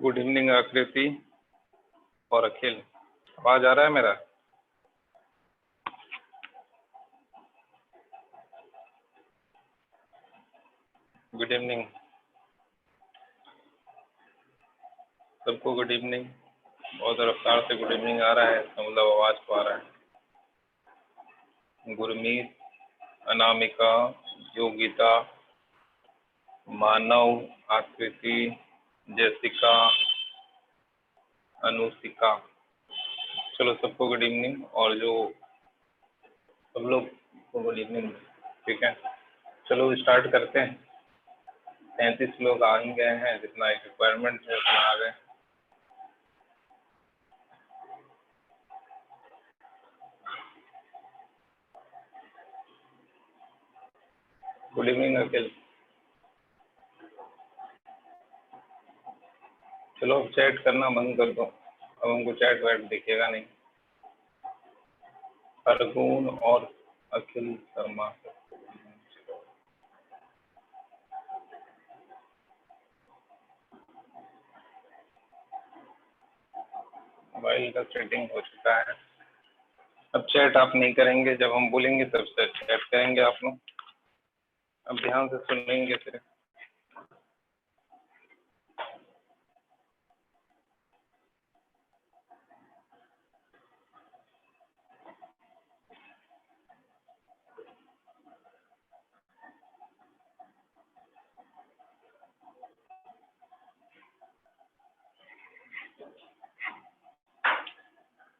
Good evening आकृति और अखिल। आवाज आ रहा है मेरा? गुड इवनिंग सबको, गुड इवनिंग। बहुत रफ्तार से गुड इवनिंग आ रहा है, इसका मतलब आवाज तो आ रहा है। गुरमीत, अनामिका, योगिता, मानव, आकृति, जैसिका, अनुष्का, चलो सबको गुड इवनिंग। और जो सब लोग को गुड इवनिंग, ठीक है। चलो स्टार्ट करते हैं। 33 लोग आ ही गए हैं, जितना एक रिक्वायरमेंट है उतना आ गए। गुड इवनिंग अखिल। चलो अब चैट करना बंद कर दो, अब हमको चैट वैट दिखेगा नहीं। अर्जुन और अखिल शर्मा, मोबाइल का सेटिंग हो चुका है। अब चैट आप नहीं करेंगे, जब हम बोलेंगे तब से चैट करेंगे आप लोग। अब ध्यान से सुनेंगे फिर।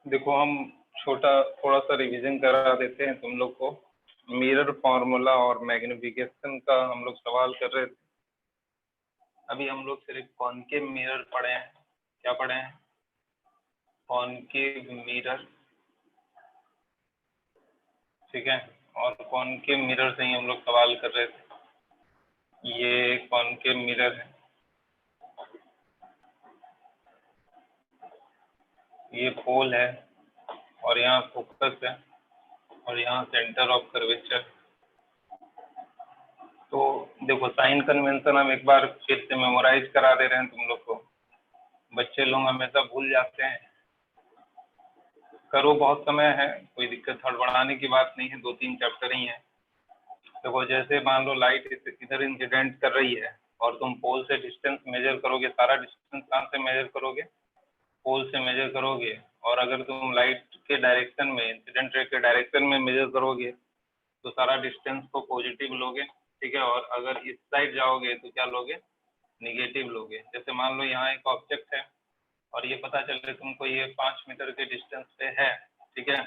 देखो, हम थोड़ा सा रिवीजन करा देते हैं तुम लोग को। मिरर फॉर्मूला और मैग्निफिकेशन का हम लोग सवाल कर रहे थे। अभी हम लोग सिर्फ कॉनकेव मिरर पढ़े हैं। क्या पढ़े हैं? कॉनकेव मिरर, ठीक है। और कॉनकेव मिरर से ही हम लोग सवाल कर रहे थे। ये कॉनकेव मिरर है, ये पोल है, और यहाँ फोकस है, और यहाँ सेंटर ऑफ कर्वेचर। तो देखो, साइन कन्वेंशन हम एक बार फिर से मेमोराइज करा दे रहे हैं तुम लोग को। बच्चे लोग हमेशा भूल जाते हैं। करो, बहुत समय है, कोई दिक्कत हड़बड़ाने की बात नहीं है, 2-3 चैप्टर ही है। देखो, जैसे मान लो लाइट इधर इंसिडेंट कर रही है और तुम पोल से डिस्टेंस मेजर करोगे। सारा डिस्टेंस कहाँ से मेजर करोगे? पोल से मेजर करोगे। और अगर तुम लाइट के डायरेक्शन में, इंसिडेंट रे के डायरेक्शन में मेजर करोगे तो सारा डिस्टेंस को पॉजिटिव लोगे, ठीक है। और अगर इस साइड जाओगे तो क्या लोगे? निगेटिव लोगे। जैसे मान लो यहाँ एक ऑब्जेक्ट है और ये पता चले तुमको ये 5 मीटर के डिस्टेंस पे है, ठीक है।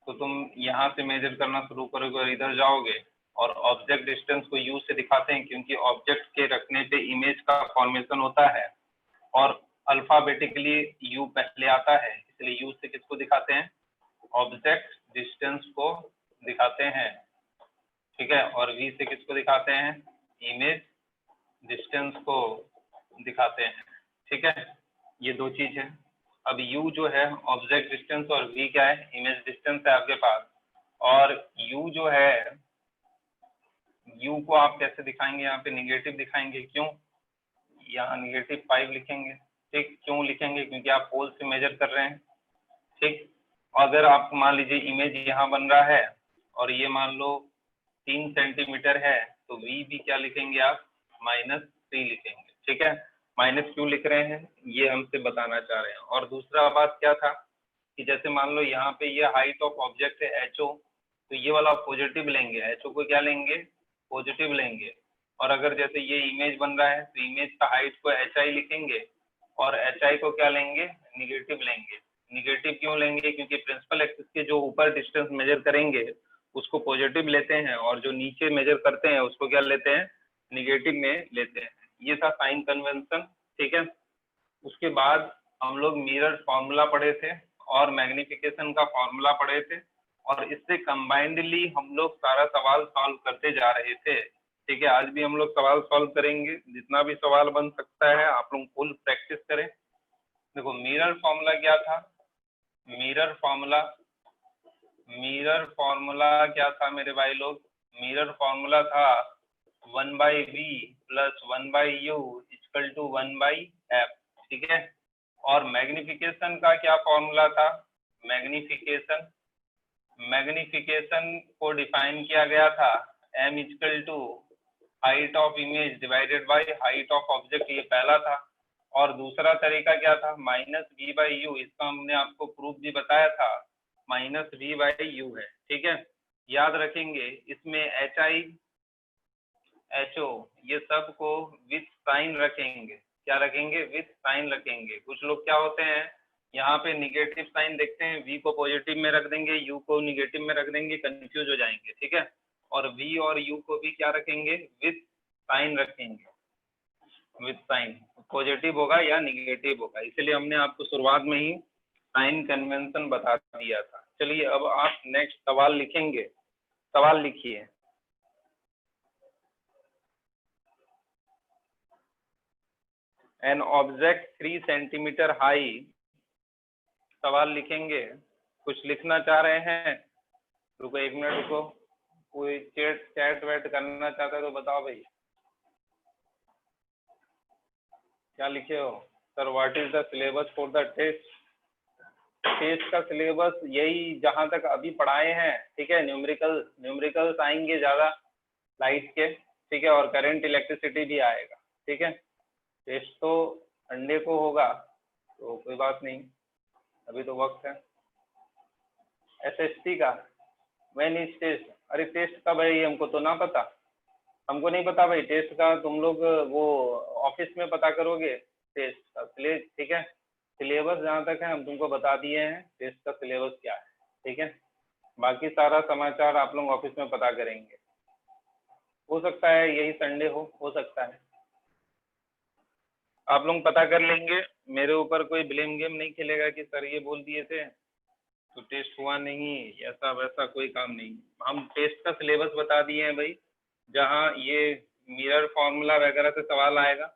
तो तुम यहाँ से मेजर करना शुरू करोगे और इधर जाओगे। और ऑब्जेक्ट डिस्टेंस को यू से दिखाते हैं, क्योंकि ऑब्जेक्ट के रखने पे इमेज का फॉर्मेशन होता है और अल्फाबेटिकली यू पहले आता है, इसलिए यू से किसको दिखाते हैं? ऑब्जेक्ट डिस्टेंस को दिखाते हैं, ठीक है। और वी से किसको दिखाते हैं? इमेज डिस्टेंस को दिखाते हैं, ठीक है। ये दो चीज है। अब u जो है ऑब्जेक्ट डिस्टेंस और v क्या है? इमेज डिस्टेंस है आपके पास। और u जो है, u को आप कैसे दिखाएंगे? यहाँ पे निगेटिव दिखाएंगे। क्यों? यहाँ -5 लिखेंगे, ठीक। क्यों लिखेंगे? क्योंकि आप पोल से मेजर कर रहे हैं, ठीक। अगर आप मान लीजिए इमेज यहाँ बन रहा है और ये मान लो 3 सेंटीमीटर है, तो v भी क्या लिखेंगे आप? -3 लिखेंगे, ठीक है। माइनस क्यों लिख रहे हैं ये हमसे बताना चाह रहे हैं। और दूसरा बात क्या था कि जैसे मान लो यहाँ पे ये हाइट ऑफ ऑब्जेक्ट है HO, तो ये वाला पॉजिटिव लेंगे, HO को क्या लेंगे? पॉजिटिव लेंगे। और अगर जैसे ये इमेज बन रहा है तो इमेज का हाइट को HI लिखेंगे और HI को क्या लेंगे? निगेटिव लेंगे। निगेटिव क्यों लेंगे? क्योंकि प्रिंसिपल एक्सिस के जो ऊपर डिस्टेंस मेजर करेंगे उसको पॉजिटिव लेते हैं, और जो नीचे मेजर करते हैं उसको क्या लेते हैं? निगेटिव में लेते हैं। ये था साइन कन्वेंशन, ठीक है। उसके बाद हम लोग मिरर फॉर्मूला पढ़े थे और मैग्निफिकेशन का फॉर्मूला पढ़े थे, और इससे कंबाइंडली हम लोग सारा सवाल सॉल्व करते जा रहे थे, ठीक है। आज भी हम लोग सवाल सॉल्व करेंगे, जितना भी सवाल बन सकता है आप लोग फुल प्रैक्टिस करें। देखो, मिरर फॉर्मूला क्या था? मिरर फॉर्मूला क्या था मेरे भाई लोग? मिरर फॉर्मूला था 1/v + 1/u = 1/f, ठीक है। और मैग्निफिकेशन का क्या फॉर्मूला था, मैग्निफिकेशन को डिफाइन किया गया था m equal to height of image divided by height of object, ये पहला था। और दूसरा तरीका क्या था, -v/u, इसका हमने आपको प्रूफ भी बताया था, -v/u है, ठीक है। याद रखेंगे इसमें HI HO ये सब को विथ साइन रखेंगे, क्या रखेंगे, विथ साइन रखेंगे। कुछ लोग क्या होते हैं, यहाँ पे निगेटिव साइन देखते हैं, v को पॉजिटिव में रख देंगे, u को निगेटिव में रख देंगे, कंफ्यूज हो जाएंगे, ठीक है। और v और u को भी क्या रखेंगे, विथ साइन रखेंगे, विथ साइन, पॉजिटिव होगा या निगेटिव होगा, इसलिए हमने आपको शुरुआत में ही साइन कन्वेंशन बता दिया था। चलिए अब आप नेक्स्ट सवाल लिखेंगे, सवाल लिखिए। एन ऑब्जेक्ट 3 सेंटीमीटर हाई, सवाल लिखेंगे, कुछ लिखना चाह रहे हैं, रुको 1 मिनट रुको, कोई चैट वैट करना चाहता है तो बताओ भाई, क्या लिखे हो। Sir what is the syllabus for the test, test का सिलेबस यही जहां तक अभी पढ़ाए हैं, ठीक है। न्यूमेरिकल्स आएंगे ज़्यादा लाइट के, ठीक है, और करंट इलेक्ट्रिसिटी भी आएगा, ठीक है। टेस्ट तो संडे को होगा, तो कोई बात नहीं, अभी तो वक्त है। SST का व्हेन इज टेस्ट, अरे टेस्ट कब है ये हमको तो ना पता, हमको नहीं पता भाई टेस्ट का, तुम लोग वो ऑफिस में पता करोगे टेस्ट का, ठीक है। सिलेबस जहाँ तक है हम तुमको बता दिए हैं टेस्ट का सिलेबस क्या है, ठीक है। बाकी सारा समाचार आप लोग ऑफिस में पता करेंगे, हो सकता है यही संडे हो सकता है, आप लोग पता कर लेंगे। मेरे ऊपर कोई ब्लेम गेम नहीं खेलेगा कि सर ये बोल दिए थे तो टेस्ट हुआ नहीं, ऐसा वैसा कोई काम नहीं। हम टेस्ट का सिलेबस बता दिए हैं भाई, जहाँ ये मिरर फॉर्मूला वगैरह से सवाल आएगा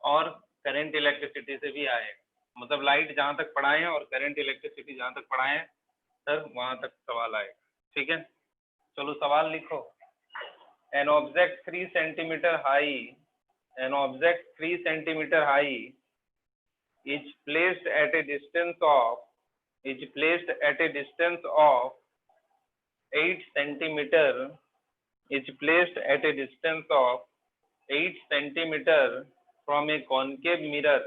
और करंट इलेक्ट्रिसिटी से भी आएगा, मतलब लाइट जहाँ तक पढ़ाए हैं और करंट इलेक्ट्रिसिटी जहाँ तक पढ़ाए हैं सर वहाँ तक सवाल आएगा, ठीक है। चलो सवाल लिखो। An object 3 centimetre high, an object 3 centimeter high is placed at a distance of 8 centimeter, is placed at a distance of 8 centimeter from a concave mirror,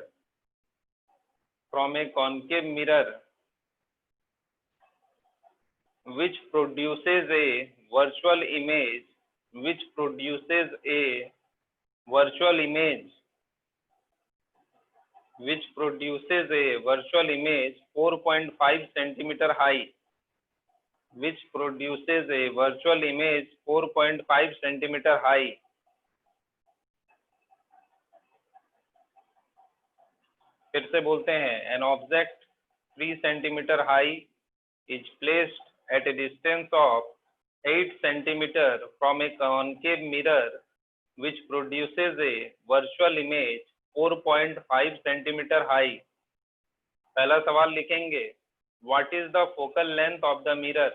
which produces a virtual image, which produces a virtual image 4.5 centimeter high, which produces a virtual image 4.5 centimeter high. फिर से बोलते हैं, an object 3 centimeter high is placed at a distance of 8 centimeter from a concave mirror, which produces a virtual image 4.5 centimeter high. पहला सवाल लिखेंगे, what is the focal length of the mirror,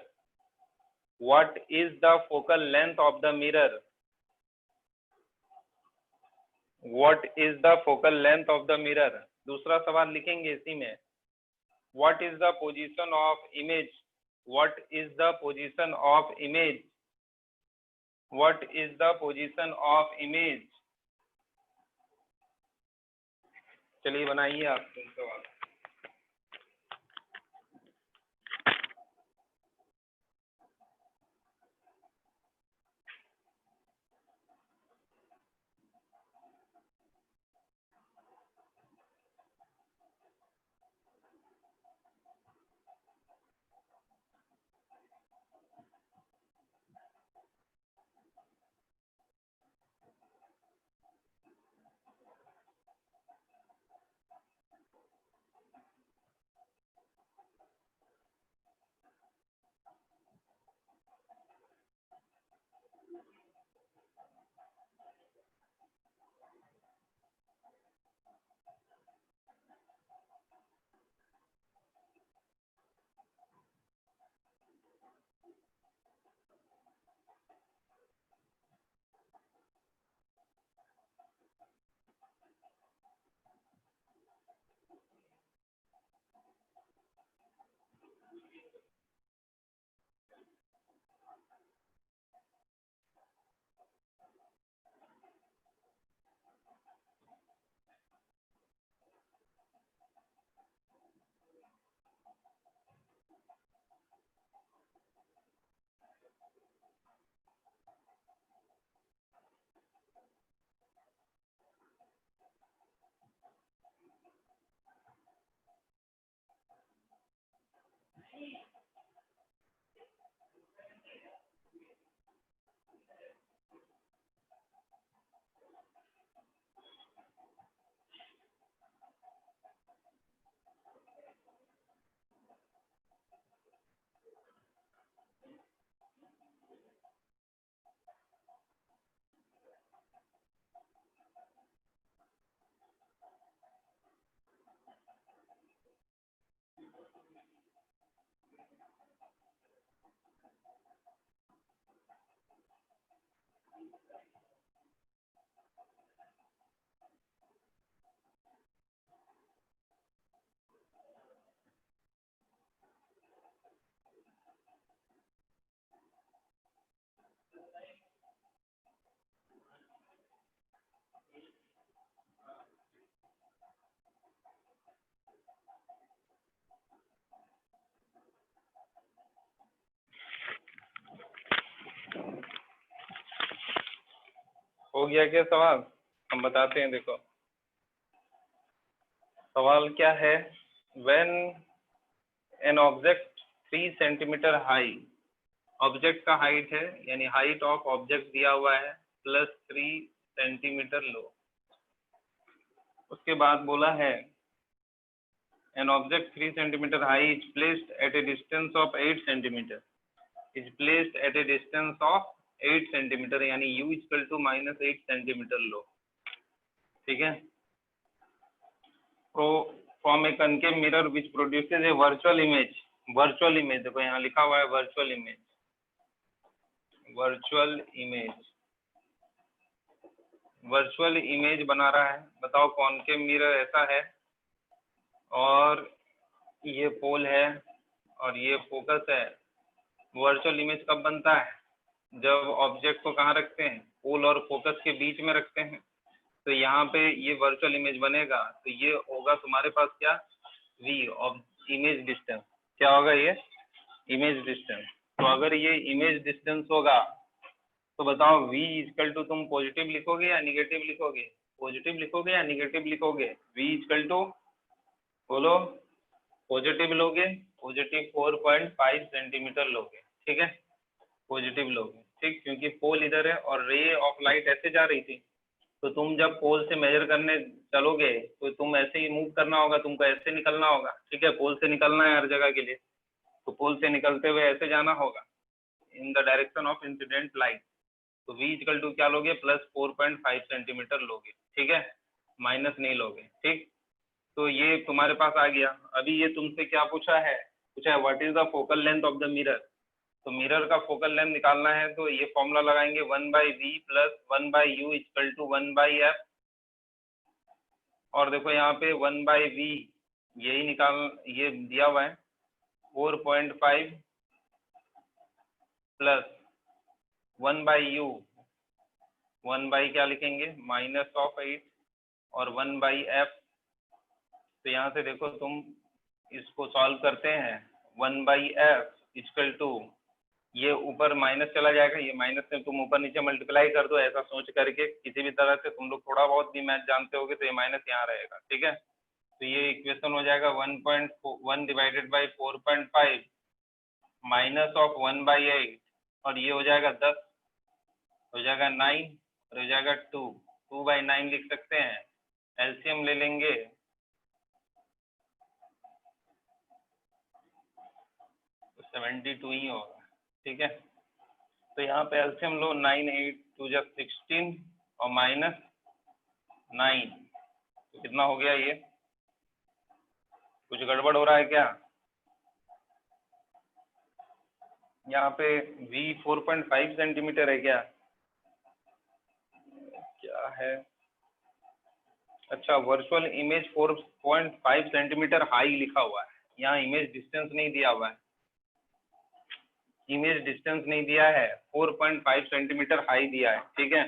what is the focal length of the mirror, what is the focal length of the mirror। दूसरा सवाल लिखेंगे इसी में, what is the position of image, what is the position of image, what is the position of image। चलिए बनाइए आप सवाल। हो गया क्या सवाल? हम बताते हैं, देखो सवाल क्या है। When an object 3 centimetre high, object का हाइट है यानी हाइट ऑफ ऑब्जेक्ट दिया हुआ है प्लस 3 सेंटीमीटर लो। उसके बाद बोला है an object 3 centimetre high is placed at A distance of 8 centimetre, is placed at A distance of 8 centimetre यानी u इक्वल टू -8 सेंटीमीटर लो। ठीक है। तो from A concave mirror which produces A virtual image, virtual image देखो यहाँ लिखा हुआ है virtual image, virtual image, virtual image बना रहा है। बताओ कॉनकेव मिरर ऐसा है और ये पोल है और ये फोकस है। वर्चुअल इमेज कब बनता है? जब ऑब्जेक्ट को कहाँ रखते हैं? पोल और फोकस के बीच में रखते हैं। तो यहाँ पे ये वर्चुअल इमेज बनेगा तो ये होगा तुम्हारे पास क्या, v ऑफ इमेज डिस्टेंस। क्या होगा ये? Image distance. तो अगर ये इमेज डिस्टेंस होगा तो बताओ v इक्वल टू तुम पॉजिटिव लिखोगे या निगेटिव लिखोगे? पॉजिटिव लिखोगे या निगेटिव लिखोगे? v इक्वल टू बोलो, पॉजिटिव लोगे, पॉजिटिव 4.5 सेंटीमीटर लोगे। ठीक है, पॉजिटिव लोगे। ठीक, क्योंकि पोल इधर है और रे ऑफ लाइट ऐसे जा रही थी, तो तुम जब पोल से मेजर करने चलोगे तो तुम ऐसे ही मूव करना होगा, तुमको ऐसे निकलना होगा। ठीक है, पोल से निकलना है हर जगह के लिए, तो पोल से निकलते हुए ऐसे जाना होगा in the direction of incident light. तो v इक्वल टू क्या लोगे? प्लस 4.5 सेंटीमीटर लोगे। ठीक है, माइनस नहीं लोगे। ठीक, तो ये तुम्हारे पास आ गया। अभी ये तुमसे क्या पूछा है? पूछा है what is the focal length of the mirror. तो मिरर का फोकल लेंथ निकालना है तो ये फॉर्मूला लगाएंगे 1/v plus 1/u equal to 1/f। और देखो यहाँ पे 1/v यही निकाल, ये दिया हुआ है 4.5 प्लस 1/u, 1/ क्या लिखेंगे? -8 और 1/f। तो यहाँ से देखो तुम इसको सॉल्व करते हैं 1/f इक्वल टू, ये ऊपर माइनस चला जाएगा, ये माइनस से तुम ऊपर नीचे मल्टीप्लाई कर दो ऐसा सोच करके। किसी भी तरह से तुम लोग थोड़ा बहुत भी मैथ जानते होगे तो ये माइनस यहाँ रहेगा। ठीक है, तो ये इक्वेशन हो जाएगा 1.1 डिवाइडेड बाई 4.5 माइनस ऑफ 1/8 और ये हो जाएगा 10, हो जाएगा 9 और हो जाएगा 2/9 लिख सकते हैं। एलसीएम ले लेंगे 72 ही होगा। ठीक है, तो यहाँ पे एलसीएम लो, 9 8 2 16 और -9, तो कितना हो गया? ये कुछ गड़बड़ हो रहा है क्या? यहाँ पे v 4.5 सेंटीमीटर है क्या? क्या है? अच्छा, वर्चुअल इमेज 4.5 सेंटीमीटर हाई लिखा हुआ है, यहाँ इमेज डिस्टेंस नहीं दिया हुआ है, इमेज डिस्टेंस नहीं दिया है, 4.5 सेंटीमीटर हाई दिया है। ठीक है,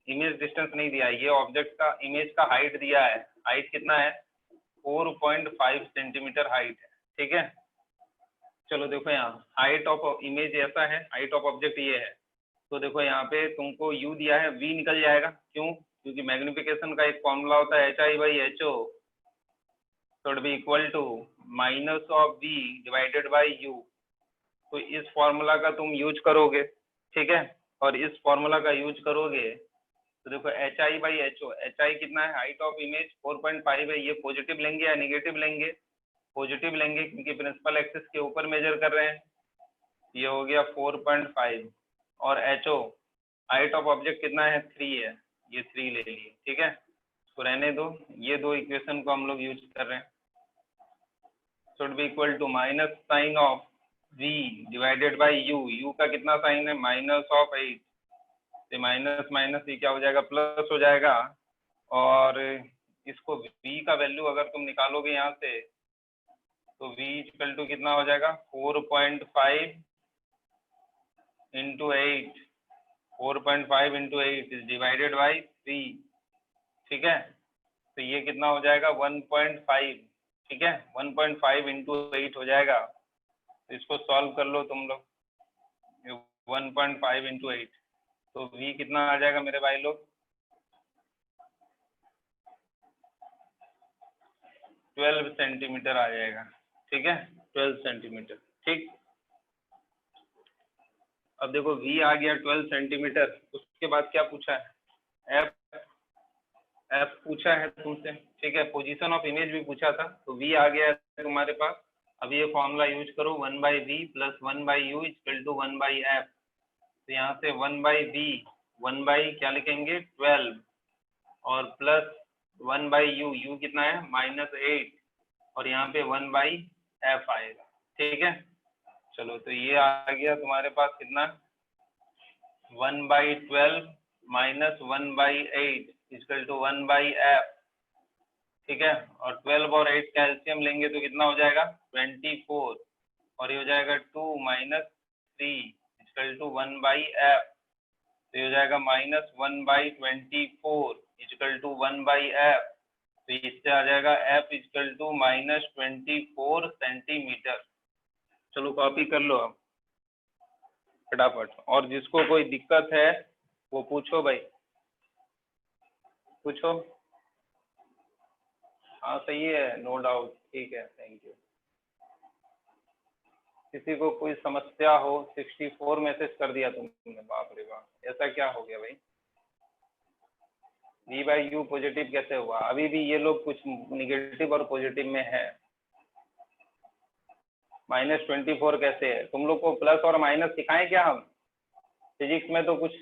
इमेज डिस्टेंस नहीं दिया है। ये ऑब्जेक्ट का इमेज का हाइट दिया है, हाइट कितना है? 4.5 सेंटीमीटर हाइट है। ठीक है, चलो देखो यहाँ हाइट ऑफ इमेज ऐसा है, हाइट ऑफ ऑब्जेक्ट ये है। तो देखो यहाँ पे तुमको u दिया है, v निकल जाएगा। क्यों? क्योंकि मैग्निफिकेशन का एक फॉर्मूला होता है HI/HO should be equal to minus of v divided by u। तो इस फॉर्मूला का तुम यूज करोगे। ठीक है, और इस फॉर्मूला का यूज करोगे तो देखो HI/HO, HI कितना है? हाइट ऑफ इमेज 4.5 है। ये पॉजिटिव लेंगे या निगेटिव लेंगे? पॉजिटिव लेंगे क्योंकि प्रिंसिपल एक्सिस के ऊपर मेजर कर रहे हैं। ये हो गया 4.5 और HO हाइट ऑफ ऑब्जेक्ट कितना है? 3 है, ये 3 ले लिए। ठीक है, तो रहने दो, ये दो इक्वेशन को हम लोग यूज कर रहे हैं। Should be equal to minus sign of v divided by u का कितना साइन है? -8 से माइनस माइनस ये क्या हो जाएगा? प्लस हो जाएगा। और इसको v का वैल्यू अगर तुम निकालोगे यहाँ से तो v इक्वल टू कितना हो जाएगा? 4.5 into 8, 4.5 into 8 is divided by 3। ठीक है, तो ये कितना हो जाएगा? 1.5। ठीक है, 1.5 इंटू 8 हो जाएगा। तो इसको सॉल्व कर लो तुम लोग, 1.5 इंटू 8, तो v कितना आ जाएगा मेरे भाई लोग? 12 सेंटीमीटर आ जाएगा, ठीक है, 12 सेंटीमीटर, ठीक। अब देखो v आ गया 12 सेंटीमीटर, उसके बाद क्या पूछा है, एफ पूछा है तुमसे, ठीक है, पोजीशन ऑफ इमेज भी पूछा था, तो v आ गया है तुम्हारे पास। अब ये फॉर्मूला यूज करो, 1/v plus 1/u equal to 1/f। तो यहाँ से 1/v 1 क्या लिखेंगे 12 और प्लस 1/u, u कितना है -8 और यहाँ पे 1/f आएगा, ठीक है। चलो तो ये आ गया तुम्हारे पास कितना 1/12 माइनस 1/8 इक्वल टू 1/f, ठीक है। और 12 और 8 का एलसीएम लेंगे तो कितना हो जाएगा 24 और ये हो जाएगा 2 माइनस 3 इक्वल टू 1/f। तो ये हो जाएगा -1/24 इक्वल टू 1/f। तो इससे आ जाएगा f इक्वल टू -24 सेंटीमीटर। चलो कॉपी कर लो अब फटाफट, और जिसको कोई दिक्कत है वो पूछो भाई, पूछो। हाँ सही है, नो डाउट, ठीक है, थैंक यू। किसी को कोई समस्या हो, 64 मैसेज कर दिया तुमने, बाप रे बाप, ऐसा क्या हो गया भाई। v/u पॉजिटिव कैसे हुआ, अभी भी ये लोग कुछ निगेटिव और पॉजिटिव में है। -24 कैसे है, तुम लोग को प्लस और माइनस सिखाएं क्या हम, फिजिक्स में तो कुछ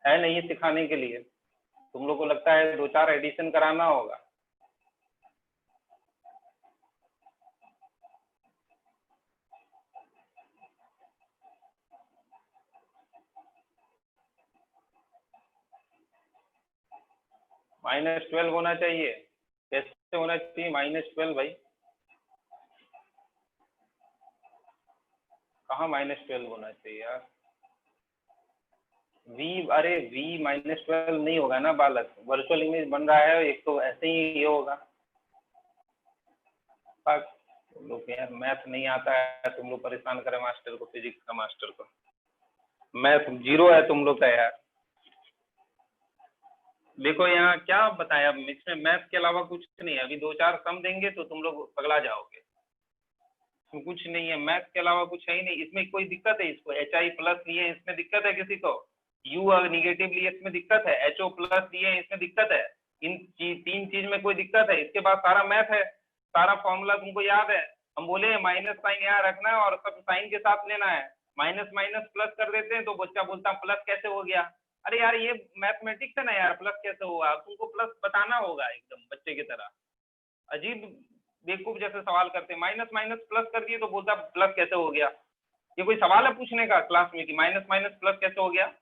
है नहीं सिखाने के लिए, तुम लोग को लगता है 2-4 एडिशन कराना होगा। -12 होना चाहिए, कैसे होना चाहिए -12 भाई, कहाँ -12 होना चाहिए यार। अरे v -12 नहीं होगा ना बालक, वर्चुअल इमेज बन रहा है, एक तो ऐसे ही ये होगा। तुम लोग यार मैथ नहीं आता है, तुम लोग परेशान करें मास्टर को, फिजिक्स का मास्टर को, मैथ 0 है तुम लोग का यार। देखो यहाँ क्या बताया, इसमें मैथ के अलावा कुछ नहीं है, अभी 2-4 सम देंगे तो तुम लोग पगला जाओगे, इसमें कुछ नहीं है, मैथ के अलावा कुछ है ही नहीं। इसमें कोई दिक्कत है, इसको HI प्लस लिए इसमें दिक्कत है किसी को, U निगेटिव लिए इसमें दिक्कत है, HO प्लस लिए इसमें दिक्कत है, इन 3 चीज में कोई दिक्कत है। इसके बाद सारा मैथ है, सारा फॉर्मूला तुमको याद है, हम बोले माइनस साइन यहाँ रखना है और सब साइन के साथ लेना है, माइनस माइनस प्लस कर देते हैं तो बच्चा बोलता प्लस कैसे हो गया। अरे यार ये मैथमेटिक्स है ना यार, प्लस कैसे हुआ, तुमको प्लस बताना होगा एकदम बच्चे की तरह। अजीब बेवकूफ जैसे सवाल करते हैं, माइनस माइनस प्लस कर दिए तो बोलता प्लस कैसे हो गया। ये कोई सवाल है पूछने का क्लास में कि माइनस माइनस प्लस कैसे हो गया।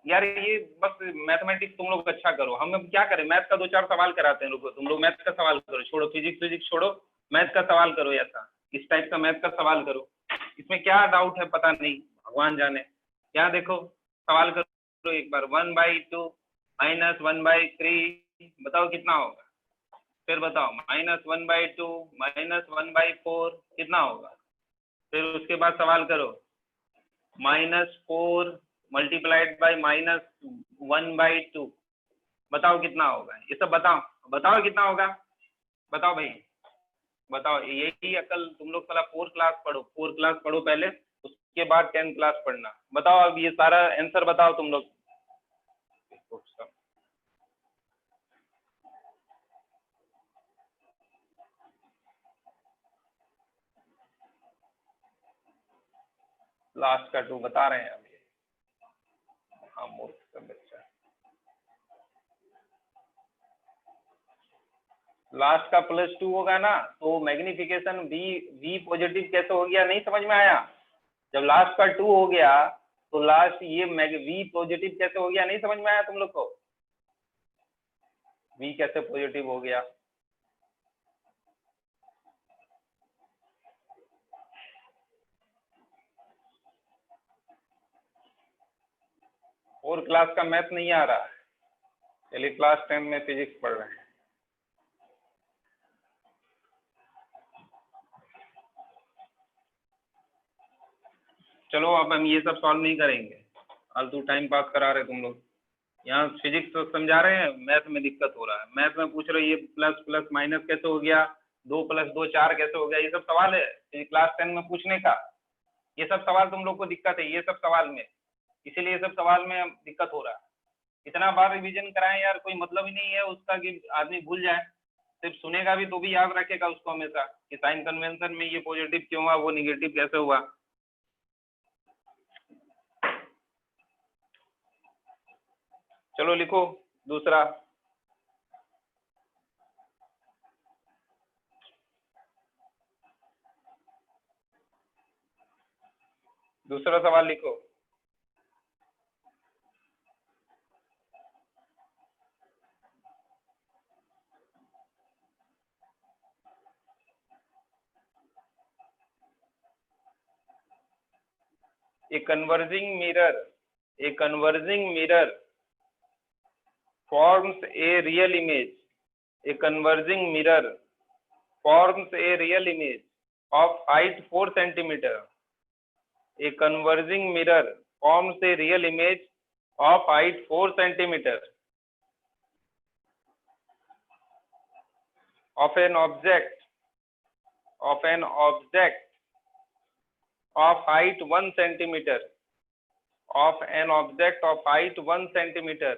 यार ये बस मैथमेटिक्स तुम लोग अच्छा करो, हम अब क्या करें, मैथ का 2-4 सवाल कराते हैं, रुको तुम लोग मैथ का सवाल करो, छोड़ो फिजिक्स छोड़ो, मैथ का सवाल करो, ऐसा इस टाइप का मैथ का सवाल करो। इसमें क्या डाउट है पता नहीं, भगवान जाने। क्या देखो सवाल करो एक बार, 1/2 माइनस 1/3 बताओ कितना होगा, फिर बताओ -1/2 -1/4 कितना होगा, फिर उसके बाद सवाल करो -4 मल्टीप्लाइड बाई -1/2 बताओ कितना होगा, ये सब बताओ, बताओ कितना होगा, बताओ भाई बताओ। यही अकल तुम लोग पहला 4 क्लास पढ़ो, 4 क्लास पढ़ो पहले, उसके बाद 10 क्लास पढ़ना। बताओ अब ये सारा आंसर बताओ तुम लोग। लास्ट का 2 बता रहे हैं अभी, हाँ मूर्ख का बच्चा, लास्ट का +2 होगा ना, तो मैग्निफिकेशन v पॉजिटिव कैसे हो गया, नहीं समझ में आया। जब लास्ट का 2 हो गया तो लास्ट ये v पॉजिटिव कैसे हो गया, नहीं समझ में आया तुम लोग को, v कैसे पॉजिटिव हो गया। और क्लास का मैथ नहीं आ रहा, चलिए क्लास 10 में फिजिक्स पढ़ रहे हैं। चलो अब हम ये सब सॉल्व नहीं करेंगे, फालतू टाइम पास करा रहे तुम लोग। यहाँ फिजिक्स तो समझा रहे हैं, मैथ में दिक्कत हो रहा है। मैथ में पूछ रहे ये प्लस प्लस माइनस कैसे हो गया, 2+2 4 कैसे हो गया, ये सब सवाल है क्लास 10 में पूछने का। ये सब सवाल तुम लोग को दिक्कत है ये सब सवाल में, इसीलिए ये सब सवाल में दिक्कत हो रहा है। इतना बार रिवीजन कराएं यार, कोई मतलब ही नहीं है उसका कि आदमी भूल जाए। सिर्फ सुनेगा भी तो भी याद रखेगा उसको हमेशा कि साइन कन्वेंशन में ये पॉजिटिव क्यों हुआ, वो निगेटिव कैसे हुआ। चलो लिखो दूसरा। दूसरा सवाल लिखो। A converging mirror forms a real image. A converging mirror forms a real image of height 4 centimeter. A converging mirror forms a real image of height 4 centimeter of an object of height 1 centimeter of an object of height 1 centimeter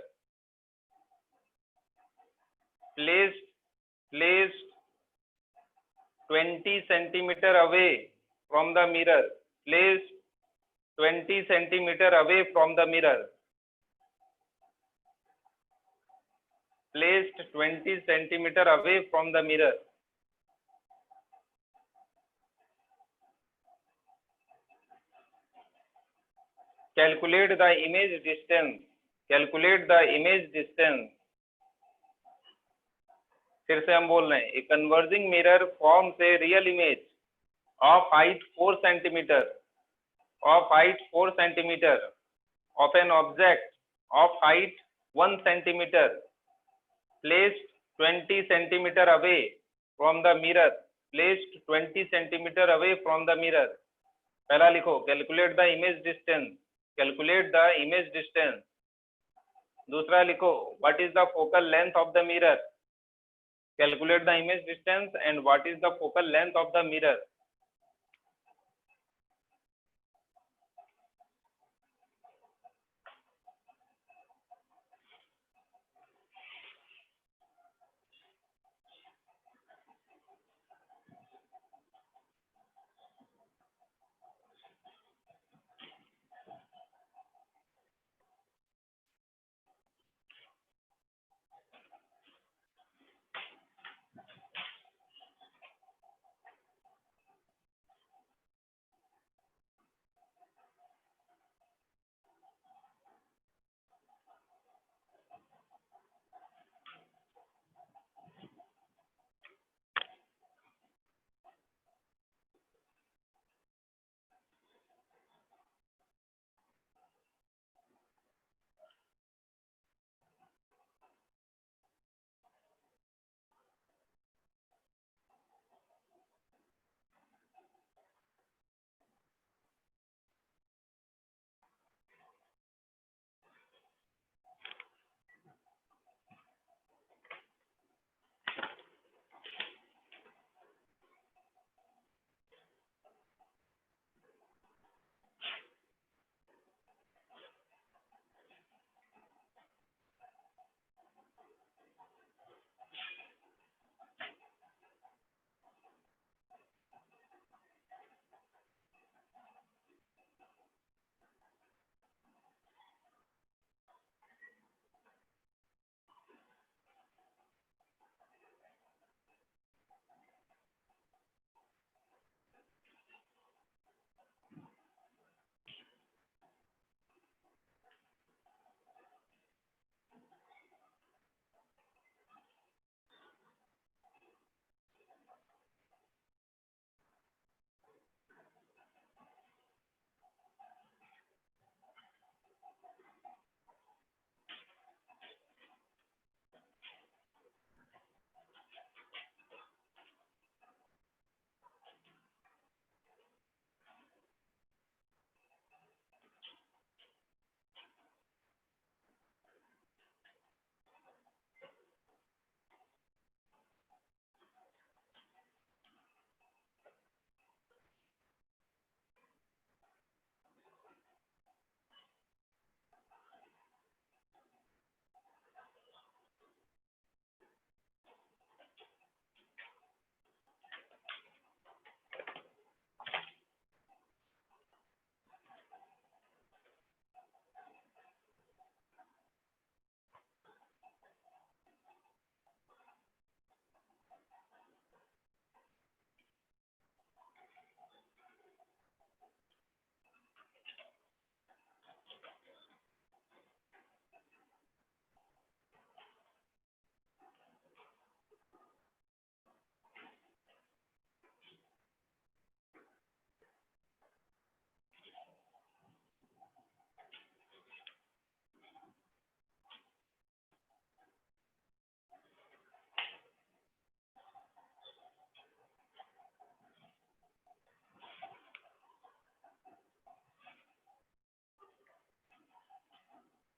placed 20 centimeter away from the mirror. Placed 20 centimeter away from the mirror. Placed 20 centimeter away from the mirror. Calculate the image distance. Calculate the image distance. फिर से हम बोल रहे हैं, a converging mirror forms a real image of height 4 centimeter of an object of height 1 centimeter placed 20 centimeter away from the mirror. Placed 20 centimeter away from the mirror. पहला लिखो calculate the image distance. Calculate the image distance. दूसरा लिखो what is the focal length of the mirror. Calculate the image distance and what is the focal length of the mirror.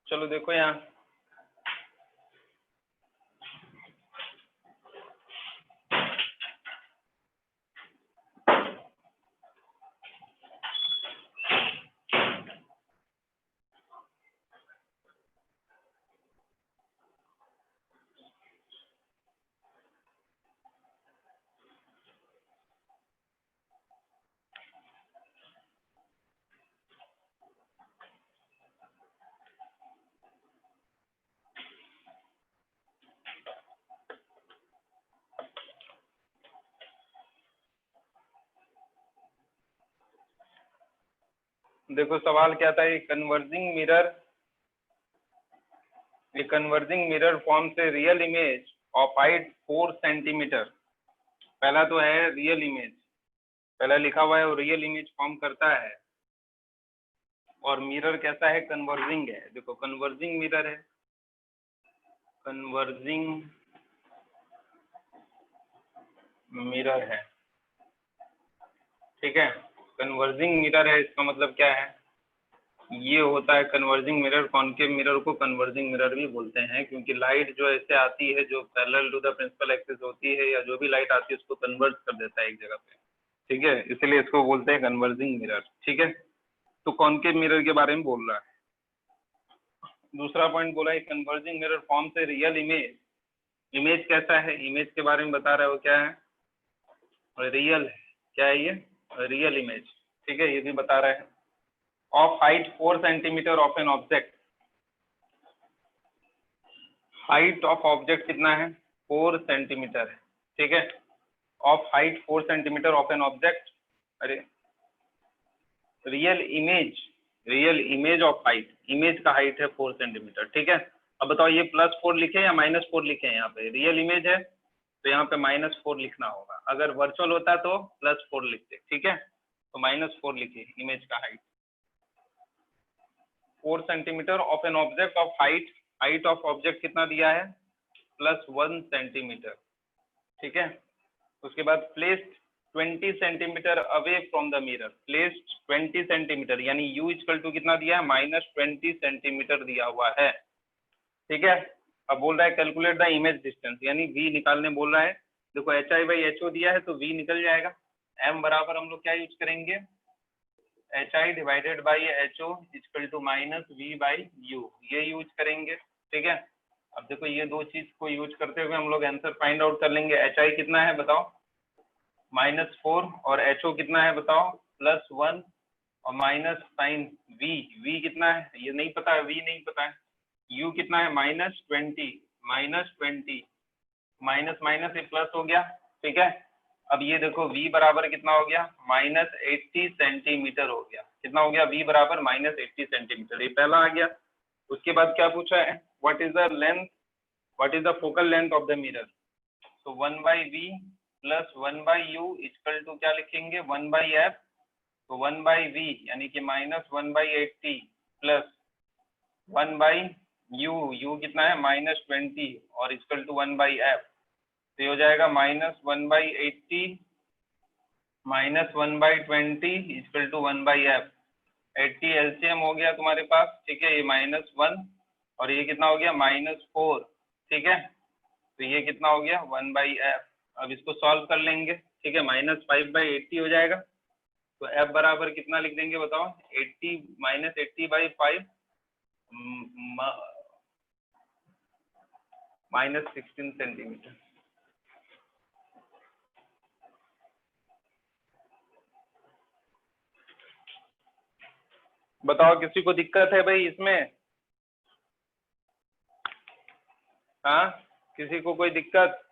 चलो देखो यहाँ, देखो सवाल क्या था, ये कन्वर्जिंग मिरर फॉर्म से real image of height 4 centimetre. पहला तो है रियल इमेज, पहला लिखा हुआ है वो रियल इमेज फॉर्म करता है, और मिरर कैसा है, कन्वर्जिंग है। देखो कन्वर्जिंग मिरर है, कन्वर्जिंग मिरर है, ठीक है। कन्वर्जिंग मिरर है, इसका मतलब क्या है, ये होता है कन्वर्जिंग मिरर। कॉनकेव मिरर को कन्वर्जिंग मिरर भी बोलते हैं, क्योंकि लाइट जो ऐसे आती है जो parallel to the principal axis होती है, या जो भी लाइट आती है उसको कन्वर्ज कर देता है एक जगह पे, ठीक है, इसलिए इसको बोलते हैं कन्वर्जिंग मिरर, ठीक है। तो कॉनकेव मिरर के बारे में बोल रहा है। दूसरा पॉइंट बोला है कन्वर्जिंग मिरर फॉर्म से रियल इमेज। इमेज कैसा है, इमेज के बारे में बता रहा है वो, क्या है, रियल है। क्या है ये, रियल इमेज, ठीक है, ये भी बता रहा है। Of height 4 centimetre of an object, height of object कितना है, 4 सेंटीमीटर है, ठीक है। Of height 4 centimetre of an object, अरे real image of height, image का हाइट है 4 सेंटीमीटर, ठीक है। अब बताओ ये +4 लिखे या -4 लिखे, यहाँ पे रियल इमेज है तो यहाँ पे -4 लिखना होगा, अगर वर्चुअल होता तो +4 लिखते, ठीक है। तो -4 लिखिए इमेज का height, 4 centimetre of an object of height of object कितना दिया है, +1 सेंटीमीटर, ठीक है। उसके बाद placed 20 centimetre away from the mirror, placed 20 centimetre, यानी u इक्वल टू कितना दिया है, -20 सेंटीमीटर दिया हुआ है, ठीक है। अब बोल रहा है कैलकुलेट द इमेज डिस्टेंस, यानी v निकालने बोल रहा है। देखो HI/HO दिया है तो v निकल जाएगा, m बराबर हम लोग क्या यूज करेंगे, HI divided by HO equal to -v/u, ये यूज करेंगे, ठीक है। अब देखो ये दो चीज को यूज करते हुए हम लोग आंसर फाइंड आउट कर लेंगे। HI कितना है बताओ, -4, और HO कितना है बताओ, +1, और माइनस साइन v कितना है ये नहीं पता है, v नहीं पता है। u कितना है, -20, माइनस माइनस ये प्लस हो गया, ठीक है। अब ये देखो v बराबर कितना हो गया, -80 सेंटीमीटर हो गया। कितना हो गया, v बराबर -80 सेंटीमीटर, ये पहला आ गया। उसके बाद क्या पूछा है, what is the focal length of the mirror. तो 1/v plus 1/u equal to क्या लिखेंगे, 1/f। तो 1/v यानी कि -1/80 प्लस 1/u कितना है, -20, और इक्वल टू 1/f। तो ये हो जाएगा -1/80 -1/20 इक्वल टू 1/f। 80 एलसीएम हो गया तुम्हारे पास, ठीक है, ये -1 और ये कितना हो गया, -4, ठीक है। तो ये कितना हो गया, 1/f। अब इसको सॉल्व कर लेंगे, ठीक है, -5/80 हो जाएगा। तो f बराबर कितना लिख देंगे बताओ, 80 -80/5 -16 सेंटीमीटर। बताओ किसी को दिक्कत है भाई इसमें, हाँ, किसी को कोई दिक्कत,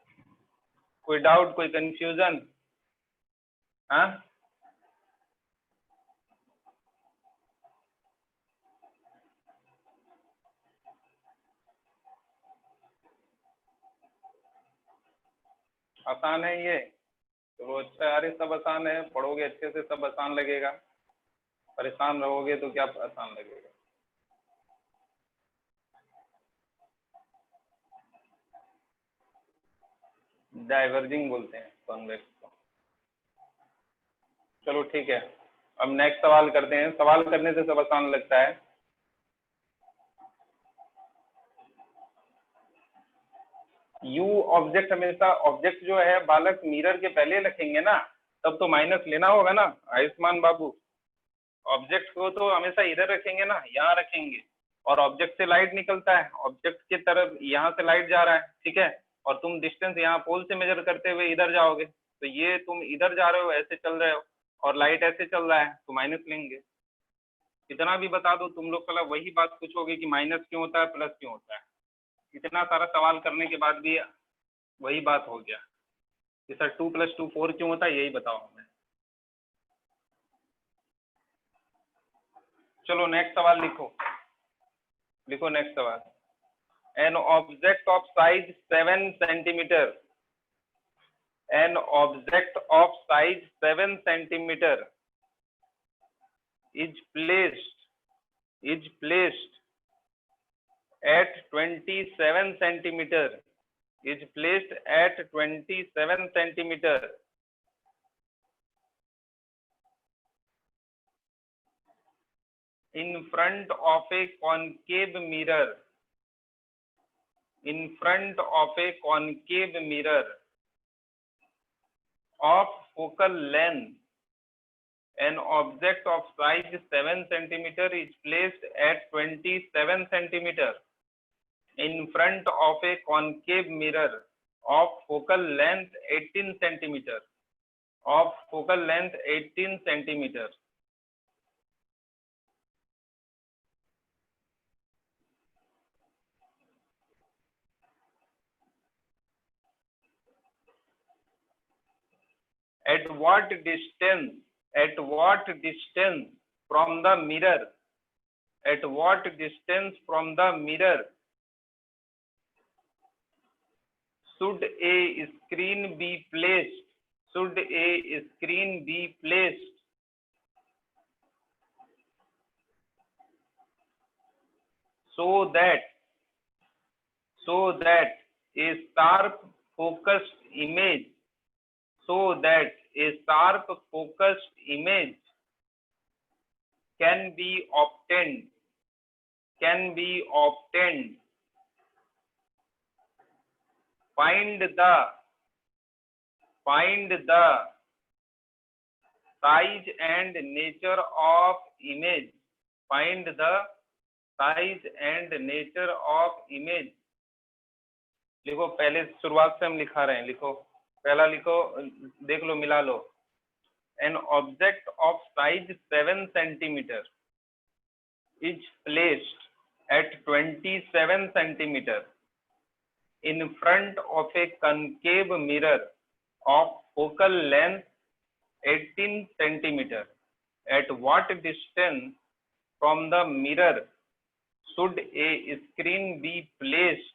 कोई डाउट, कोई कंफ्यूजन, हाँ। आसान है ये, तो अच्छा, अरे सब आसान है, पढ़ोगे अच्छे से सब आसान लगेगा, परेशान रहोगे तो क्या आसान लगेगा। डाइवर्जिंग बोलते हैं कॉन्वेक्स को। चलो ठीक है, अब नेक्स्ट सवाल करते हैं। सवाल करने से सब आसान लगता है। यू ऑब्जेक्ट, हमेशा ऑब्जेक्ट जो है बालक मिरर के पहले रखेंगे ना, तब तो माइनस लेना होगा ना आयुष्मान बाबू। ऑब्जेक्ट को तो हमेशा इधर रखेंगे ना, यहाँ रखेंगे, और ऑब्जेक्ट से लाइट निकलता है, ऑब्जेक्ट की तरफ यहाँ से लाइट जा रहा है, ठीक है, और तुम डिस्टेंस यहाँ पोल से मेजर करते हुए इधर जाओगे, तो ये तुम इधर जा रहे हो, ऐसे चल रहे हो, और लाइट ऐसे चल रहा है, तो माइनस लेंगे। कितना भी बता दो तुम लोग कल वही बात पूछोगे कि माइनस क्यों होता है, प्लस क्यों होता है। इतना सारा सवाल करने के बाद भी वही बात हो गया कि सर 2 + 2 4 क्यों होता है, यही बताओ हमें। चलो नेक्स्ट सवाल लिखो, लिखो नेक्स्ट सवाल। An object of size 7 centimetre, an object of size 7 centimetre is placed at 27 centimeter, is placed at 27 centimeter in front of a concave mirror, in front of a concave mirror of focal length. An object of size 7 centimeter is placed at 27 centimeter in front of a concave mirror of focal length 18 centimeter, of focal length 18 centimeter. At what distance from the mirror, at what distance from the mirror should a screen be placed, should a screen be placed so that a sharp focused image, so that a sharp focused image can be obtained, find the size and nature of image, find the size and nature of image। लिखो, पहले शुरुआत से हम लिखा रहे हैं, लिखो पहला लिखो, देख लो, मिला लो। An object of size 7 centimeter is placed at 27 centimeter in front of a concave mirror of focal length 18 centimeter. At what distance from the mirror should a screen be placed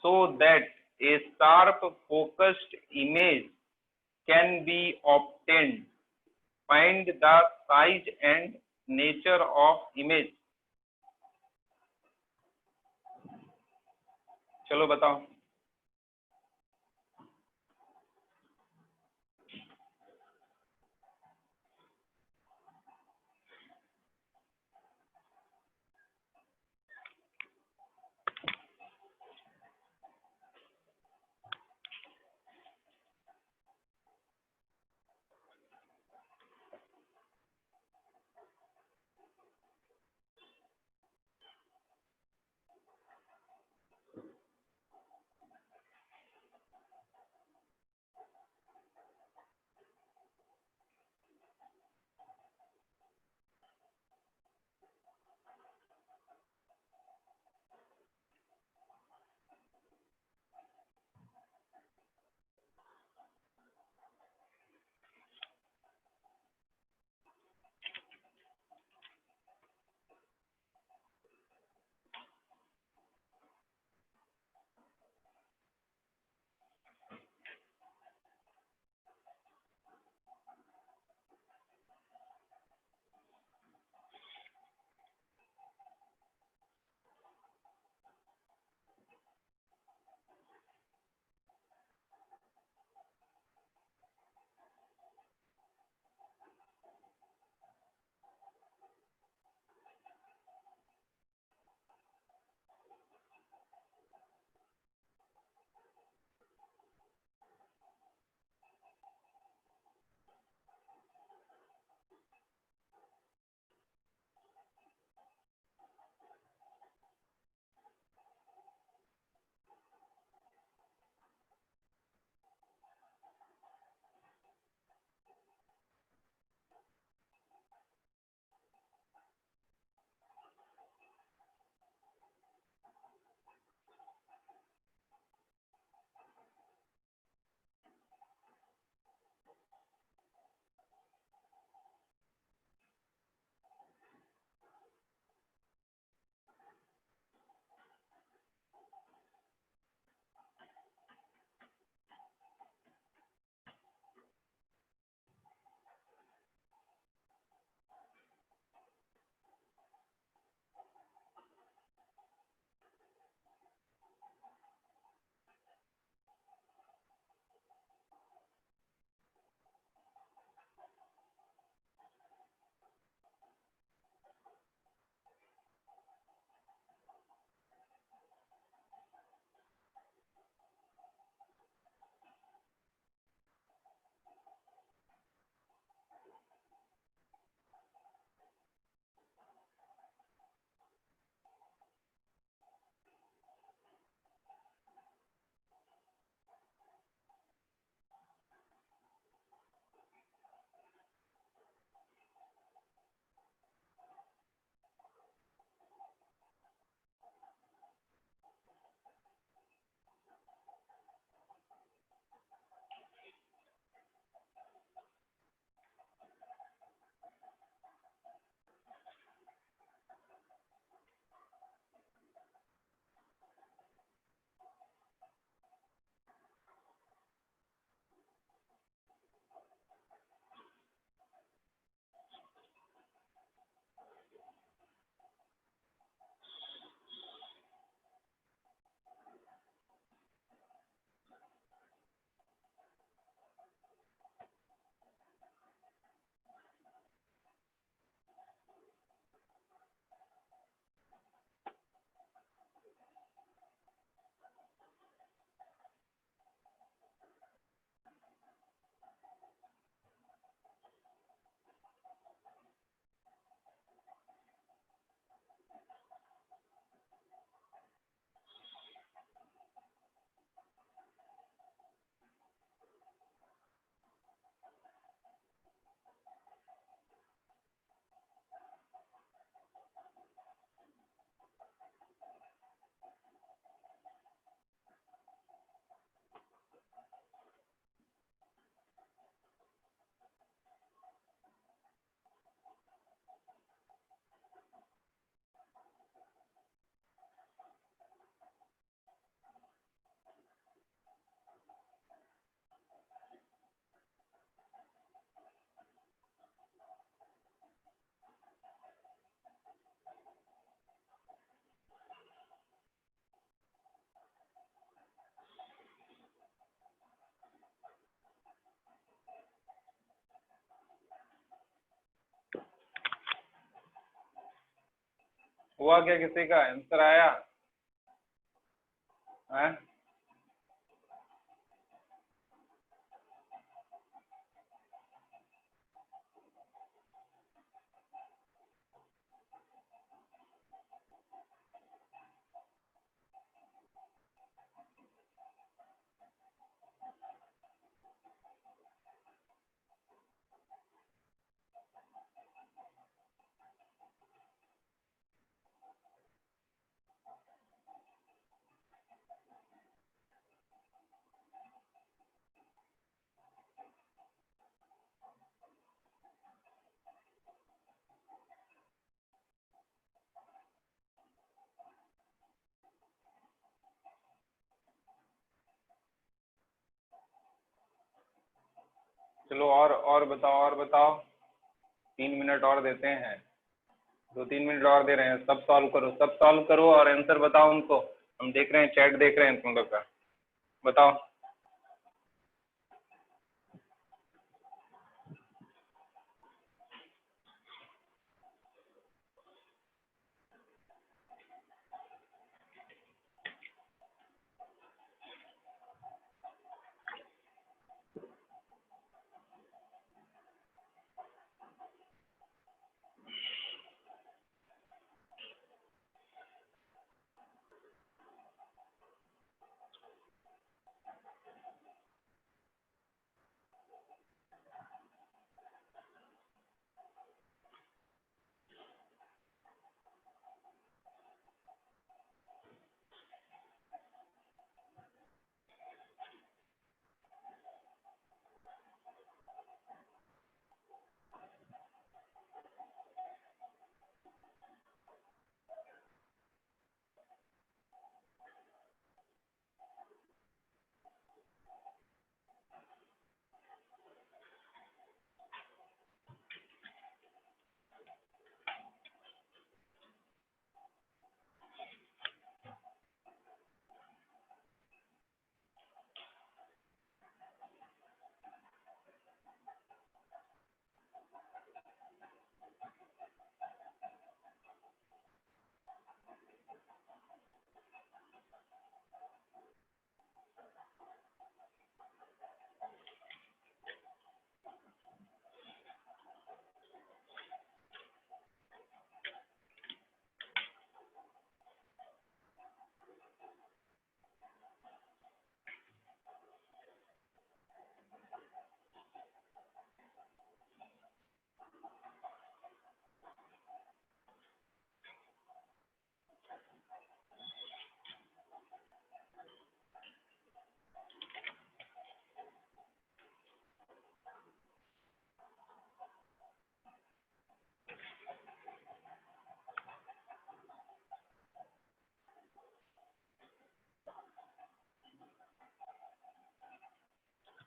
so that a sharp focused image can be obtained? Find the size and nature of image। चलो बताओ। हुआ क्या, किसी का answer आया है? चलो और बताओ, और बताओ। 3 मिनट और देते हैं, 2-3 मिनट और दे रहे हैं। सब सॉल्व करो, सब सॉल्व करो और आंसर बताओ उनको। हम देख रहे हैं, चैट देख रहे हैं तुम लोग का। बताओ।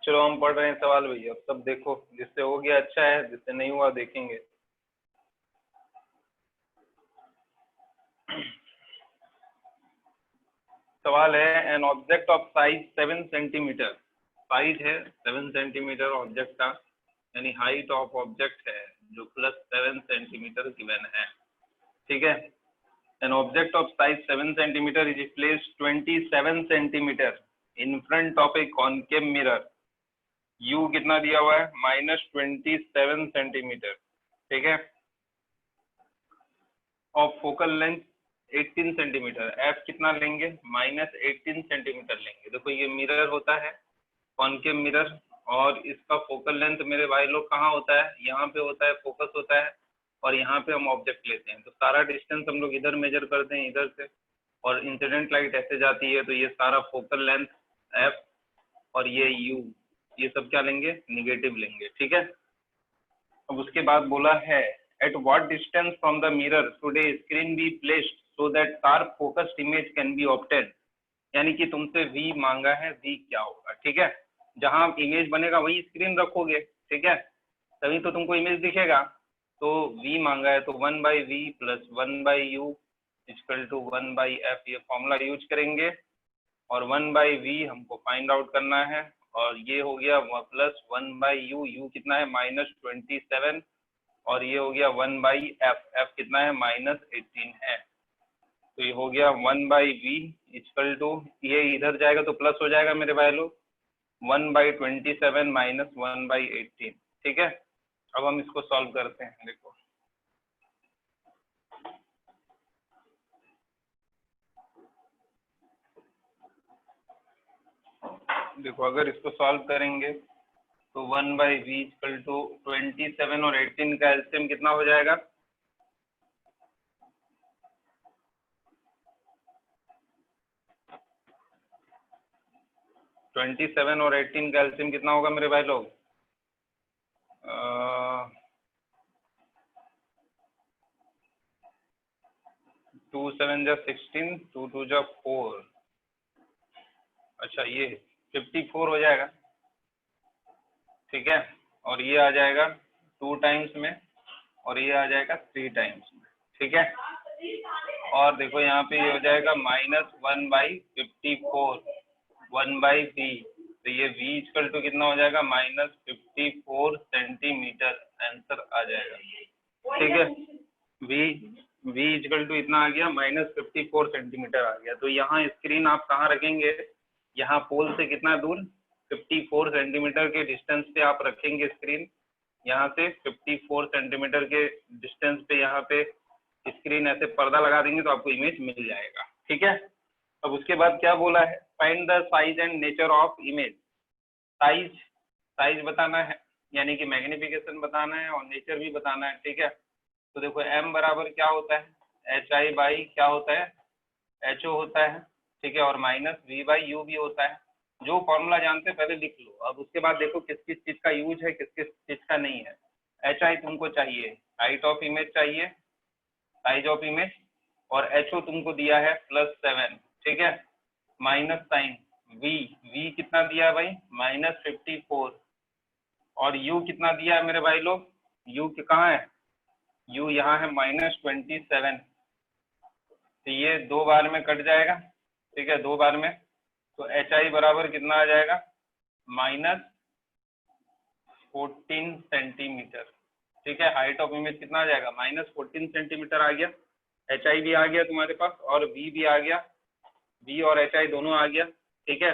चलो हम पढ़ रहे हैं सवाल भैया, सब देखो। जिससे हो गया अच्छा है, जिससे नहीं हुआ देखेंगे। सवाल है, an object of size 7 centimetre, size है 7 सेंटीमीटर ऑब्जेक्ट का, यानी हाइट ऑफ ऑब्जेक्ट है जो +7 सेंटीमीटर गिवन है। ठीक है। An object of size 7 centimetre is placed 27 centimetre in front of A concave mirror. You कितना दिया हुआ है, -27 सेंटीमीटर। ठीक है। Of focal length 18 centimetre, F कितना लेंगे, -18 सेंटीमीटर लेंगे। देखो ये मिरर होता है, कॉनकेव मिरर, और इसका फोकल लेंथ मेरे भाई लोग कहाँ होता है, यहाँ पे होता है, फोकस होता है, और यहाँ पे हम ऑब्जेक्ट लेते हैं। तो सारा डिस्टेंस हम लोग इधर मेजर करते हैं, इधर से, और इंसिडेंट लाइट ऐसे जाती है, तो ये सारा फोकल लेंथ एफ और ये यू, ये सब क्या लेंगे, निगेटिव लेंगे। ठीक है। अब उसके बाद बोला है, at what distance from the mirror should A screen be placed so that sharp focused image can be obtain. यानी कि तुमसे वी मांगा है, वी क्या होगा। ठीक है। जहां इमेज बनेगा वही स्क्रीन रखोगे। ठीक है, तभी तो तुमको इमेज दिखेगा। तो वी मांगा है, तो 1/v + 1/u = 1/f, ये फॉर्मूला यूज करेंगे, और 1/v हमको फाइंड आउट करना है। और ये हो गया +1/u, u कितना है, -27, और ये हो गया 1/f, f कितना है, -18 है। तो ये हो गया 1/v इक्वल टू, ये इधर जाएगा तो प्लस हो जाएगा मेरे भाई लोग, 1/27 माइनस 1/18। ठीक है, अब हम इसको सॉल्व करते हैं। देखो अगर इसको सॉल्व करेंगे तो 1/v इक्वल टू 27 और 18 का एलसीएम कितना हो जाएगा? ट्वेंटी सेवन और 18 का एलसीएम कितना होगा मेरे भाई लोग? 2 7 जा 16, 2 2 जा 4, अच्छा ये 54 हो जाएगा। ठीक है, और ये आ जाएगा 2 टाइम्स में और ये आ जाएगा 3 टाइम्स में। ठीक है, और देखो यहाँ पे ये हो जाएगा -1/54 1/v, तो ये v इक्वल टू कितना हो जाएगा? -54 सेंटीमीटर आंसर आ जाएगा। ठीक है, v इक्वल टू इतना आ गया, -54 सेंटीमीटर आ गया। तो यहाँ स्क्रीन आप कहाँ रखेंगे? यहाँ पोल से कितना दूर? 54 सेंटीमीटर के डिस्टेंस पे आप रखेंगे स्क्रीन। यहाँ से 54 सेंटीमीटर के डिस्टेंस पे यहाँ पे स्क्रीन ऐसे पर्दा लगा देंगे तो आपको इमेज मिल जाएगा। ठीक है, अब उसके बाद क्या बोला है? Find the size and nature of image. Size बताना है, यानी कि मैग्निफिकेशन बताना है, और नेचर भी बताना है। ठीक है, तो देखो m बराबर क्या होता है? HI बाई क्या होता है? HO होता है। ठीक है, और माइनस V/U भी होता है। जो फॉर्मूला जानते हैं पहले लिख लो, अब उसके बाद देखो किस किस चीज का यूज है, किस किस चीज का नहीं है। HI तुमको चाहिए, हाइट ऑफ इमेज चाहिए, साइज ऑफ इमेज, और HO तुमको दिया है +7। ठीक है, माइनस साइन V कितना दिया है भाई? -54, और U कितना दिया है मेरे भाई लोग? U कहाँ है? U यहाँ है -27। तो ये 2 बार में कट जाएगा। ठीक है, 2 बार में, तो HI बराबर कितना आ जाएगा? -14 सेंटीमीटर। ठीक है, हाइट ऑफ इमेज कितना आ जाएगा? -14 सेंटीमीटर आ गया। HI भी आ गया तुम्हारे पास, और V भी आ गया, V और HI दोनों आ गया। ठीक है,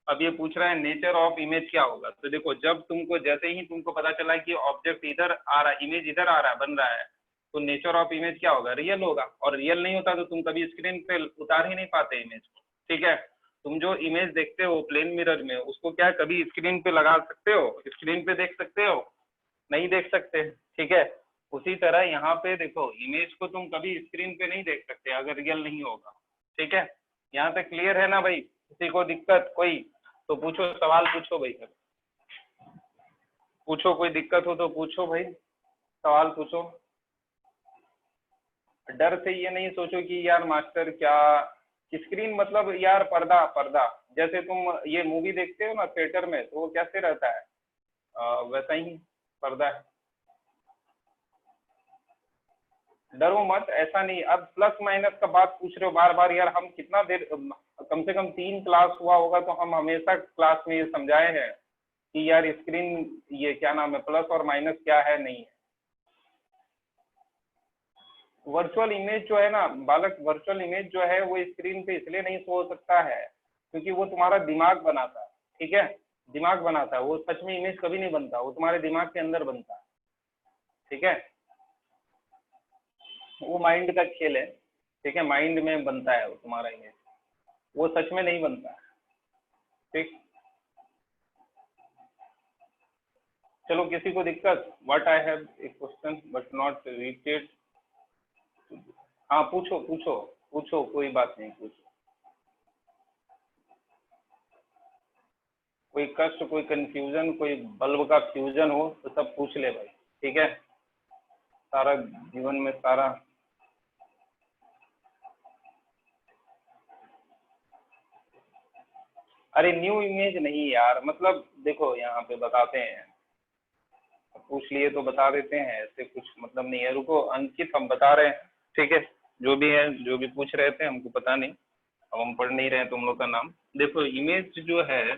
अब ये पूछ रहा है नेचर ऑफ इमेज क्या होगा। तो देखो, जब तुमको जैसे ही तुमको पता चला कि ऑब्जेक्ट इधर आ रहा है, इमेज इधर आ रहा है, बन रहा है, तो नेचर ऑफ इमेज क्या होगा? रियल होगा, और रियल नहीं होता तो तुम कभी स्क्रीन पे उतार ही नहीं पाते इमेज को। ठीक है, तुम जो इमेज देखते हो प्लेन मिरर में, उसको क्या कभी स्क्रीन पे लगा सकते हो? स्क्रीन पे देख सकते हो? नहीं देख सकते। ठीक है, उसी तरह यहाँ पे देखो, इमेज को तुम कभी स्क्रीन पे नहीं देख सकते अगर रियल नहीं होगा। ठीक है, यहाँ तक क्लियर है ना भाई? किसी को दिक्कत कोई तो पूछो, सवाल पूछो भाई, पूछो, कोई दिक्कत हो तो पूछो भाई, सवाल पूछो। डर से ये नहीं सोचो कि यार मास्टर क्या, स्क्रीन मतलब यार पर्दा, जैसे तुम ये मूवी देखते हो ना थिएटर में, तो वो कैसे रहता है? वैसा ही पर्दा है। डरो मत, ऐसा नहीं। अब प्लस माइनस का बात पूछ रहे हो बार बार, यार हम कितना देर, कम से कम 3 क्लास हुआ होगा तो हम हमेशा क्लास में ये समझाए हैं कि यार स्क्रीन, ये क्या नाम है, प्लस और माइनस क्या है, नहीं है। वर्चुअल इमेज जो है ना बालक, वर्चुअल इमेज जो है वो स्क्रीन पे इसलिए नहीं शो हो सकता है क्योंकि वो तुम्हारा दिमाग बनाता है। ठीक है, दिमाग बनाता है, वो सच में इमेज कभी नहीं बनता, वो तुम्हारे दिमाग के अंदर बनता है। ठीक है, वो माइंड का खेल है। ठीक है, माइंड में बनता है वो तुम्हारा इमेज, वो सच में नहीं बनता है। ठीक, चलो, किसी को दिक्कत? What I have a question but not related. हाँ पूछो पूछो पूछो, कोई बात नहीं, पूछो। कोई कष्ट, कोई कंफ्यूजन, कोई बल्ब का फ्यूजन हो तो सब पूछ ले भाई। ठीक है, सारा जीवन में सारा। अरे न्यू इमेज नहीं यार, मतलब देखो यहाँ पे बताते हैं, पूछ लिए तो बता देते हैं, ऐसे कुछ मतलब नहीं है। रुको अंकित, हम बता रहे हैं। ठीक है, जो भी है, जो भी पूछ रहे थे हमको पता नहीं, अब हम पढ़ नहीं रहे हैं तुम लोग का नाम। देखो इमेज जो है,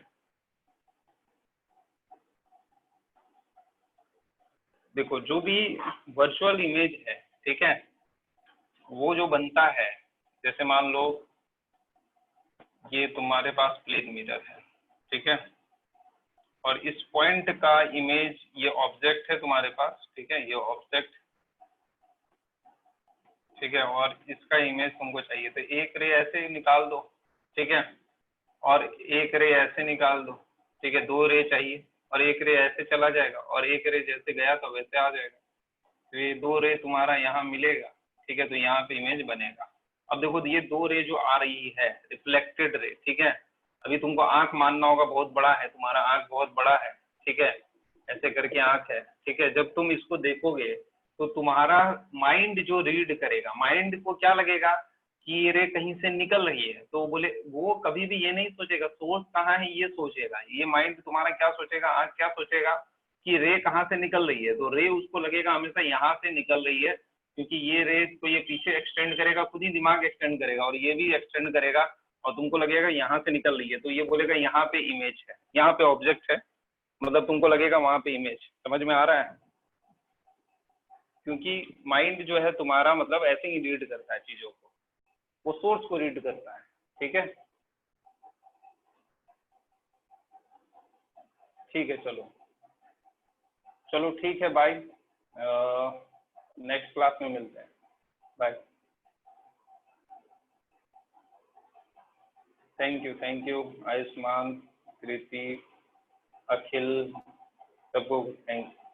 देखो जो भी वर्चुअल इमेज है, ठीक है, वो जो बनता है, जैसे मान लो ये तुम्हारे पास प्लेन मिरर है, ठीक है, और इस पॉइंट का इमेज, ये ऑब्जेक्ट है तुम्हारे पास, ठीक है, ये ऑब्जेक्ट, ठीक है, और इसका इमेज तुमको चाहिए, तो एक रे ऐसे निकाल दो, ठीक है, और एक रे ऐसे निकाल दो, ठीक है, दो रे चाहिए, और एक रे ऐसे चला जाएगा और एक रे जैसे गया था वैसे आ जाएगा, तो ये दो रे तुम्हारा यहाँ मिलेगा, ठीक है, तो यहाँ पे इमेज बनेगा। अब देखो ये दो रे जो आ रही है रिफ्लेक्टेड रे, ठीक है, अभी तुमको आंख मानना होगा बहुत बड़ा है, तुम्हारा आंख बहुत बड़ा है, ठीक है, ऐसे करके आंख है, ठीक है, जब तुम इसको देखोगे तो तुम्हारा माइंड जो रीड करेगा, माइंड को क्या लगेगा कि ये रे कहीं से निकल रही है, तो बोले वो कभी भी ये नहीं सोचेगा सोर्स कहाँ है, ये सोचेगा, ये माइंड तुम्हारा क्या सोचेगा, आंख क्या सोचेगा कि रे कहाँ से निकल रही है, तो रे उसको लगेगा हमेशा यहाँ से निकल रही है, क्योंकि ये रे को ये पीछे एक्सटेंड करेगा, खुद ही दिमाग एक्सटेंड करेगा और ये भी एक्सटेंड करेगा और तुमको लगेगा यहाँ से निकल रही है, तो ये बोलेगा यहाँ पे इमेज है, यहाँ पे ऑब्जेक्ट है, मतलब तुमको लगेगा वहां पे इमेज। समझ में आ रहा है? क्योंकि माइंड जो है तुम्हारा मतलब ऐसे ही रीड करता है चीजों को, वो सोर्स को रीड करता है, ठीक है, ठीक है, चलो चलो ठीक है, बाय, नेक्स्ट क्लास में मिलते हैं, बाय, थैंक यू आयुष्मान, कृति, अखिल, सबको थैंक यू।